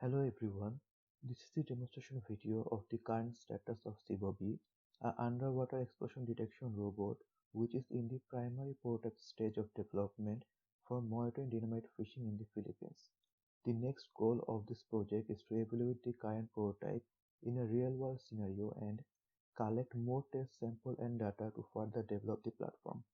Hello everyone, this is the demonstration video of the current status of CBobby, an underwater explosion detection robot which is in the primary prototype stage of development for monitoring dynamite fishing in the Philippines. The next goal of this project is to evaluate the current prototype in a real-world scenario and collect more test sample and data to further develop the platform.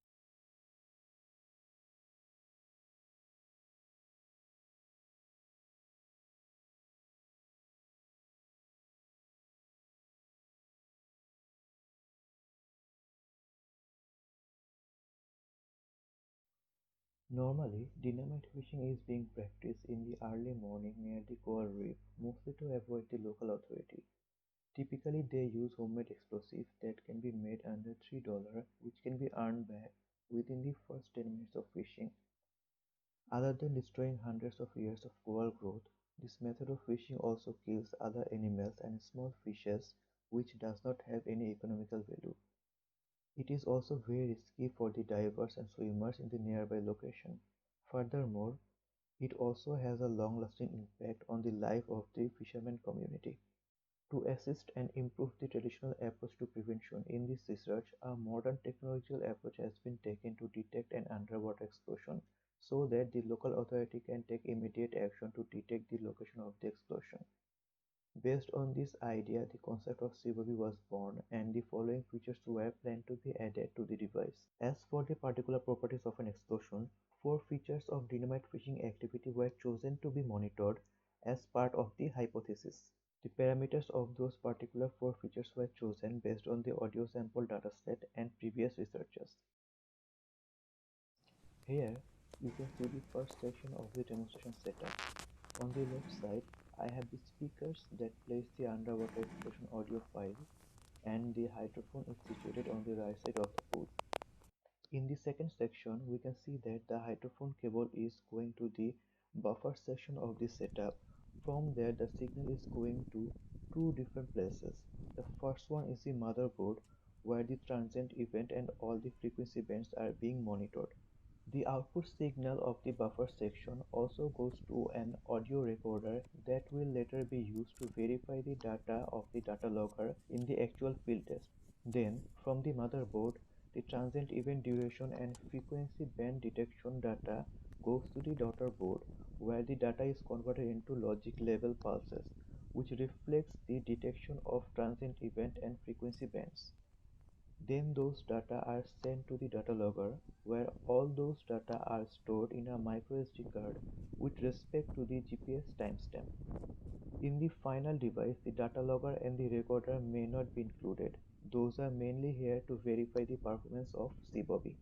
Normally, dynamite fishing is being practiced in the early morning near the coral reef, mostly to avoid the local authority. Typically, they use homemade explosives that can be made under $3, which can be earned back within the first 10 minutes of fishing. Other than destroying hundreds of years of coral growth, this method of fishing also kills other animals and small fishes, which does not have any economical value. It is also very risky for the divers and swimmers in the nearby location. Furthermore, it also has a long-lasting impact on the life of the fishermen community. To assist and improve the traditional approach to prevention in this research, a modern technological approach has been taken to detect an underwater explosion so that the local authority can take immediate action to detect the location of the explosion. Based on this idea, the concept of CBobby was born, and the following features were planned to be added to the device. As for the particular properties of an explosion, four features of dynamite fishing activity were chosen to be monitored as part of the hypothesis. The parameters of those particular four features were chosen based on the audio sample dataset and previous researches. Here, you can see the first section of the demonstration setup. On the left side, I have the speakers that plays the underwater explosion audio file, and the hydrophone is situated on the right side of the pool. In the second section, we can see that the hydrophone cable is going to the buffer section of the setup. From there, the signal is going to two different places. The first one is the motherboard, where the transient event and all the frequency bands are being monitored. The output signal of the buffer section also goes to an audio recorder that will later be used to verify the data of the data logger in the actual field test. Then, from the motherboard, the transient event duration and frequency band detection data goes to the daughter board, where the data is converted into logic level pulses, which reflects the detection of transient event and frequency bands. Then those data are sent to the data logger, where all those data are stored in a microSD card with respect to the GPS timestamp. In the final device, the data logger and the recorder may not be included. Those are mainly here to verify the performance of CBobby.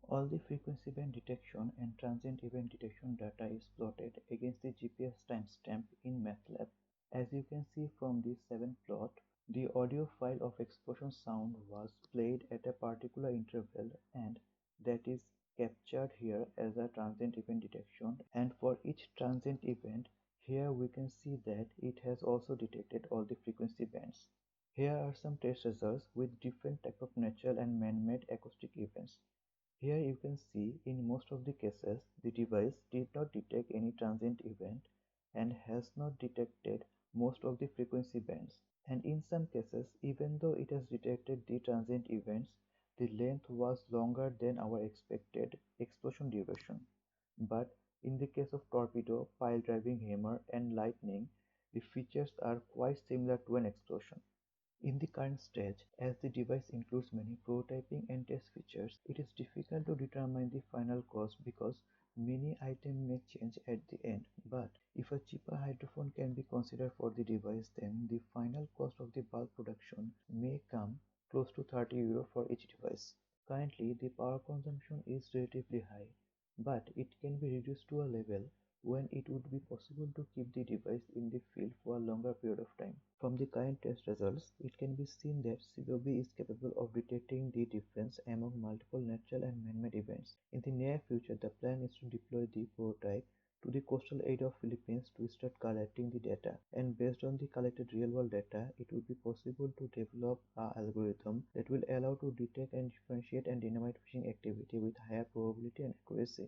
All the frequency band detection and transient event detection data is plotted against the GPS timestamp in MATLAB. As you can see from this 7th plot, the audio file of explosion sound was played at a particular interval, and that is captured here as a transient event detection, and for each transient event, here we can see that it has also detected all the frequency bands. Here are some test results with different type of natural and man-made acoustic events. Here you can see in most of the cases the device did not detect any transient event and has not detected most of the frequency bands. And in some cases, even though it has detected the transient events, the length was longer than our expected explosion duration. But in the case of torpedo, pile driving hammer, and lightning, the features are quite similar to an explosion. In the current stage, as the device includes many prototyping and test features, it is difficult to determine the final cost because many items may change at the end. But if a cheaper hydrophone can be considered for the device, then the final cost of the bulk production may come close to €30 for each device. Currently, the power consumption is relatively high, but it can be reduced to a level when it would be possible to keep the device in the field for a longer period of time. From the current test results, it can be seen that CBobby is capable of detecting the difference among multiple natural and man-made events. In the near future, the plan is to deploy the prototype to the coastal area of Philippines to start collecting the data, and based on the collected real-world data, it would be possible to develop an algorithm that will allow to detect and differentiate and dynamite fishing activity with higher probability and accuracy.